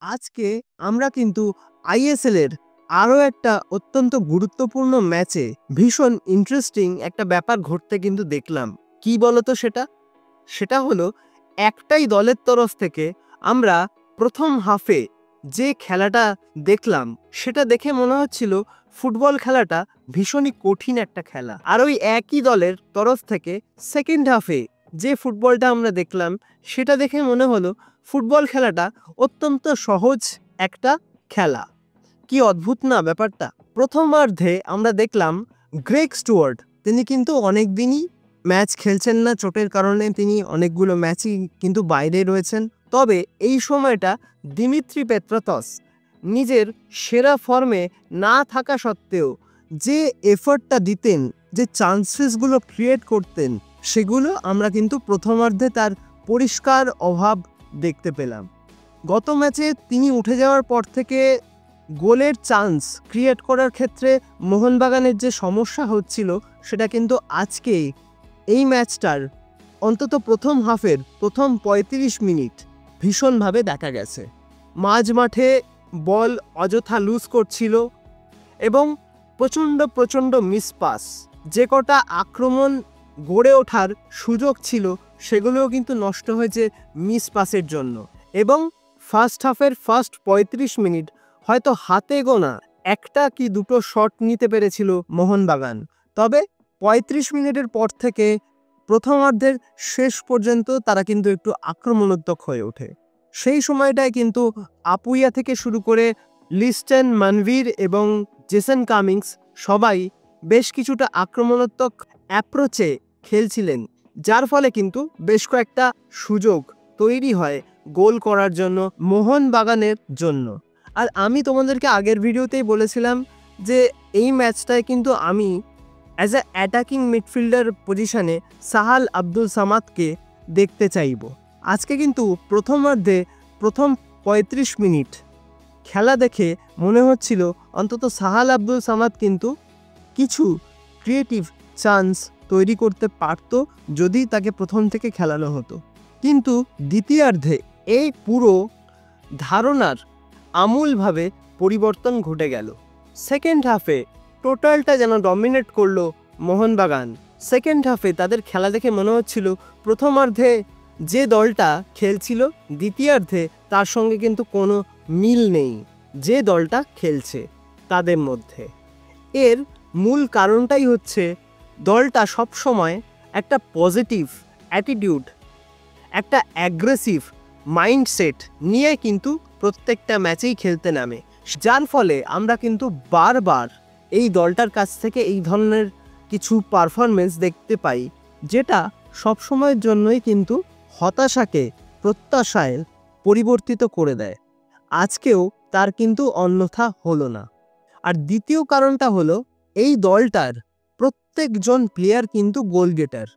আজকে আমরা কিন্তু আইএসএল এর আরো একটা অত্যন্ত গুরুত্বপূর্ণ ম্যাচে ভীষণ ইন্টারেস্টিং একটা ব্যাপার ঘটতে কিন্তু দেখলাম। কি বলতো সেটা? সেটা হলো একটাই দলের তরফ থেকে আমরা প্রথম হাফে যে খেলাটা দেখলাম সেটা দেখে মনে হচ্ছিল ফুটবল খেলাটা ভীষণই কঠিন একটা খেলা। আর ওই একই দলের তরফ থেকে সেকেন্ড হাফে যে ফুটবলটা আমরা দেখলাম সেটা দেখে মনে হলো ফুটবল খেলাটা অত্যন্ত সহজ একটা খেলা। কি অদ্ভুত না ব্যাপারটা। প্রথমার্ধে আমরা দেখলাম গ্রেগ স্টুয়ার্ট, তিনি কিন্তু অনেক দিনই ম্যাচ খেলছেন না, চোটের কারণে তিনি অনেকগুলো ম্যাচই কিন্তু বাইরে রয়েছেন। তবে এই সময়টা দিমিত্রি পেত্রাতস নিজের সেরা ফর্মে না থাকা সত্ত্বেও যে এফর্টটা দিতেন, যে চান্সেসগুলো ক্রিয়েট করতেন, সেগুলো আমরা কিন্তু প্রথমার্ধে তার পরিষ্কার অভাব দেখতে পেলাম। গত ম্যাচে তিনি উঠে যাওয়ার পর থেকে গোলের চান্স ক্রিয়েট করার ক্ষেত্রে মোহনবাগানের যে সমস্যা হচ্ছিল সেটা কিন্তু আজকে এই ম্যাচটার অন্তত প্রথম হাফের প্রথম ৩৫ মিনিট ভীষণভাবে দেখা গেছে। মাঝ মাঠে বল অযথা লুজ করছিল এবং প্রচণ্ড মিসপাস, যে কটা আক্রমণ গড়ে ওঠার সুযোগ ছিল সেগুলোও কিন্তু নষ্ট হয়েছে মিসপাসের জন্য। এবং ফার্স্ট হাফের ফার্স্ট ৩৫ মিনিট হয়তো হাতে গোনা একটা কি দুটো শট নিতে পেরেছিল মোহনবাগান। তবে ৩৫ মিনিটের পর থেকে প্রথমার্ধের শেষ পর্যন্ত তারা কিন্তু একটু আক্রমণাত্মক হয়ে ওঠে। সেই সময়টায় কিন্তু আপুইয়া থেকে শুরু করে লিস্টেন, মানভীর এবং জেসন কামিংস সবাই বেশ কিছুটা আক্রমণাত্মক অ্যাপ্রোচে খেলছিলেন, যার ফলে কিন্তু বেশ কয়েকটা সুযোগ তৈরি হয় গোল করার জন্য মোহনবাগানের জন্য। আর আমি তোমাদেরকে আগের ভিডিওতেই বলেছিলাম যে এই ম্যাচটায় কিন্তু আমি অ্যাজ এ অ্যাটাকিং মিডফিল্ডার পজিশনে সাহাল আব্দুল সামাদকে দেখতে চাইব। আজকে কিন্তু প্রথমার্ধে প্রথম ৩৫ মিনিট খেলা দেখে মনে হচ্ছিল অন্তত সাহাল আব্দুল সামাদ কিন্তু কিছু ক্রিয়েটিভ চান্স তৈরি করতে পারত যদি তাকে প্রথম থেকে খেলানো হতো। কিন্তু দ্বিতীয়ার্ধে এই পুরো ধারণার আমূলভাবে পরিবর্তন ঘটে গেল। সেকেন্ড হাফে টোটালটা যেন ডমিনেট করলো মোহনবাগান। সেকেন্ড হাফে তাদের খেলা দেখে মনে হচ্ছিল প্রথমার্ধে যে দলটা খেলছিল দ্বিতীয়ার্ধে তার সঙ্গে কিন্তু কোনো মিল নেই যে দলটা খেলছে তাদের মধ্যে। এর মূল কারণটাই হচ্ছে দলটা সবসময় একটা পজিটিভ অ্যাটিটিউড, একটা অ্যাগ্রেসিভ মাইন্ডসেট নিয়ে কিন্তু প্রত্যেকটা ম্যাচেই খেলতে নামে, যার ফলে আমরা কিন্তু বারবার এই দলটার কাছ থেকে এই ধরনের কিছু পারফরমেন্স দেখতে পাই, যেটা সবসময়ের জন্যই কিন্তু হতাশাকে প্রত্যাশায় পরিবর্তিত করে দেয়। আজকেও তার কিন্তু অন্যথা হলো না। আর দ্বিতীয় কারণটা হলো এই দলটার প্রত্যেকজন প্লেয়ার কিন্তু গোল গেটার।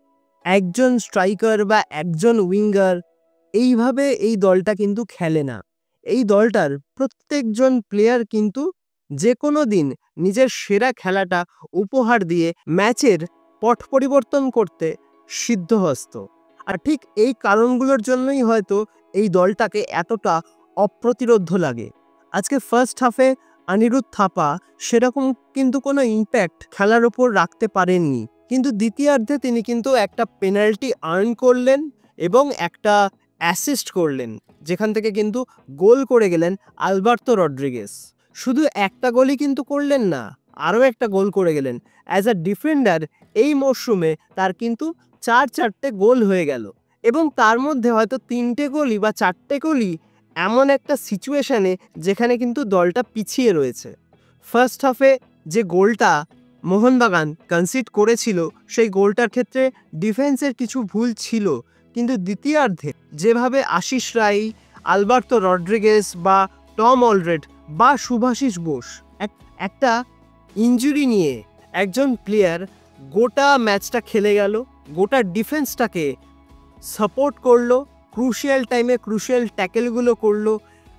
একজন স্ট্রাইকার বা একজন উইঙ্গার এইভাবে এই দলটা কিন্তু খেলে না। এই দলটার প্রত্যেকজন প্লেয়ার কিন্তু যে কোনো দিন নিজের সেরা খেলাটা উপহার দিয়ে ম্যাচের পট পরিবর্তন করতে সিদ্ধহস্ত। আর ঠিক এই কারণগুলোর জন্যই হয়তো এই দলটাকে এতটা অপ্রতিরোধ্য লাগে। আজকে ফার্স্ট হাফে অনিরুদ্ধ থাপা সেরকম কিন্তু কোনো ইম্প্যাক্ট খেলার ওপর রাখতে পারেননি, কিন্তু দ্বিতীয়ার্ধে তিনি কিন্তু একটা পেনাল্টি আর্ন করলেন এবং একটা অ্যাসিস্ট করলেন, যেখান থেকে কিন্তু গোল করে গেলেন আলবার্তো রড্রিগেস। শুধু একটা গোলই কিন্তু করলেন না, আরও একটা গোল করে গেলেন। অ্যাজ আ ডিফেন্ডার এই মরশুমে তার কিন্তু 4-4টে গোল হয়ে গেল এবং তার মধ্যে হয়তো 3টে গোলই বা 4টে গোলই এমন একটা সিচুয়েশানে যেখানে কিন্তু দলটা পিছিয়ে রয়েছে। ফার্স্ট হাফে যে গোলটা মোহনবাগান কনসিড করেছিল সেই গোলটার ক্ষেত্রে ডিফেন্সের কিছু ভুল ছিল, কিন্তু দ্বিতীয়ার্ধে যেভাবে আশিস রায়, আলবার্তো রড্রিগেস বা টম অলরেড বা শুভাশিস বোস একটা ইনজুরি নিয়ে একজন প্লেয়ার গোটা ম্যাচটা খেলে গেল, গোটা ডিফেন্সটাকে সাপোর্ট করলো, ক্রুশিয়াল টাইমে ক্রুশিয়াল ট্যাকেলগুলো করলো,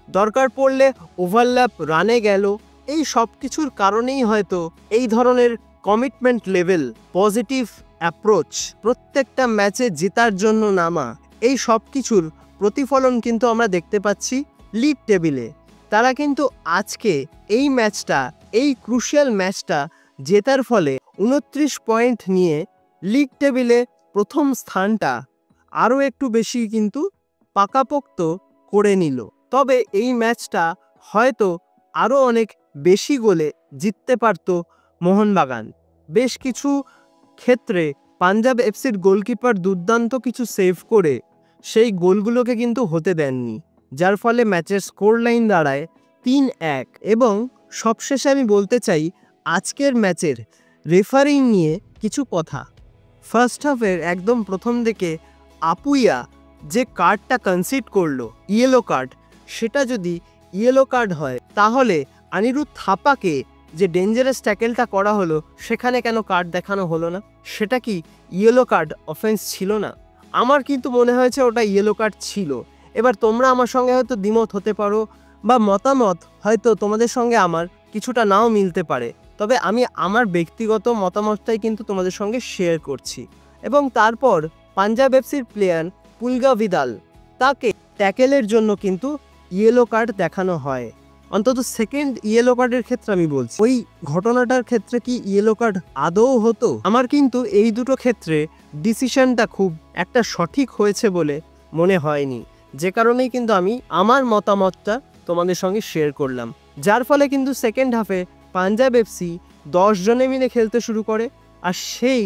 দরকার পড়লে ওভারল্যাপ রানে গেল। এই সব কিছুর কারণেই হয়তো এই ধরনের কমিটমেন্ট লেভেল, পজিটিভ অ্যাপ্রোচ, প্রত্যেকটা ম্যাচে জেতার জন্য নামা, এই সব কিছুর প্রতিফলন কিন্তু আমরা দেখতে পাচ্ছি লিগ টেবিলে। তারা কিন্তু আজকে এই ম্যাচটা, এই ক্রুশিয়াল ম্যাচটা জেতার ফলে 29 পয়েন্ট নিয়ে লিগ টেবিলে প্রথম স্থানটা আরও একটু বেশি কিন্তু পাকাপোক্ত করে নিল। তবে এই ম্যাচটা হয়তো আরও অনেক বেশি গোলে জিততে পারত মোহনবাগান। বেশ কিছু ক্ষেত্রে পাঞ্জাব এফসির গোলকিপার দুর্দান্ত কিছু সেভ করে সেই গোলগুলোকে কিন্তু হতে দেননি, যার ফলে ম্যাচের স্কোর লাইন দাঁড়ায় 3-1। এবং সবশেষে আমি বলতে চাই আজকের ম্যাচের রেফারিং নিয়ে কিছু কথা। ফার্স্ট হাফের একদম প্রথম দিকে আপুইয়া যে কার্ডটা কনসিড করলো, ইয়েলো কার্ড, সেটা যদি ইয়েলো কার্ড হয় তাহলে অনিরুদ্ধ থাপাকে যে ডেঞ্জারাস ট্যাকেলটা করা হলো সেখানে কেন কার্ড দেখানো হলো না? সেটা কি ইয়েলো কার্ড অফেন্স ছিল না? আমার কিন্তু মনে হয়েছে ওটা ইয়েলো কার্ড ছিল। এবার তোমরা আমার সঙ্গে হয়তো দ্বিমত হতে পারো বা মতামত হয়তো তোমাদের সঙ্গে আমার কিছুটা নাও মিলতে পারে, তবে আমি আমার ব্যক্তিগত মতামতটাই কিন্তু তোমাদের সঙ্গে শেয়ার করছি। এবং তারপর পাঞ্জাব এফসির প্লেয়ার পুলগা ভিদাল, তাকে ট্যাকেলের জন্য কিন্তু ইয়েলো কার্ড দেখানো হয়। অন্তত সেকেন্ড ইয়েলো কার্ডের ক্ষেত্রে আমি বলছি, ওই ঘটনাটার ক্ষেত্রে কি ইয়েলো কার্ড আদৌ হতো? আমার কিন্তু এই দুটো ক্ষেত্রে ডিসিশনটা খুব একটা সঠিক হয়েছে বলে মনে হয়নি, যে কারণেই কিন্তু আমি আমার মতামতটা তোমাদের সঙ্গে শেয়ার করলাম। যার ফলে কিন্তু সেকেন্ড হাফে পাঞ্জাব এফসি 10 জনে মিলে খেলতে শুরু করে, আর সেই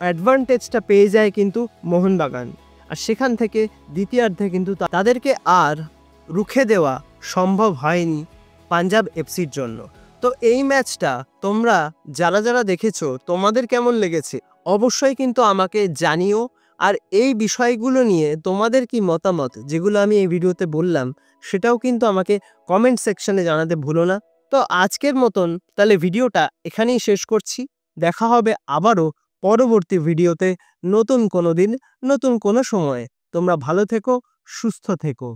অ্যাডভান্টেজটা পেয়ে যায় কিন্তু মোহনবাগান। আর সেখান থেকে দ্বিতীয়ার্ধে কিন্তু তাদেরকে আর রুখে দেওয়া সম্ভব হয়নি পাঞ্জাব এফসির জন্য। তো এই ম্যাচটা তোমরা যারা যারা দেখেছো তোমাদের কেমন লেগেছে অবশ্যই কিন্তু আমাকে জানিও। আর এই বিষয়গুলো নিয়ে তোমাদের কি মতামত, যেগুলো আমি এই ভিডিওতে বললাম, সেটাও কিন্তু আমাকে কমেন্ট সেকশনে জানাতে ভুলো না। তো আজকের মতন তাহলে ভিডিওটা এখানেই শেষ করছি। দেখা হবে আবারও পরবর্তী ভিডিওতে, নতুন কোনো দিন, নতুন কোনো সময়ে। তোমরা ভালো থেকো, সুস্থ থেকো।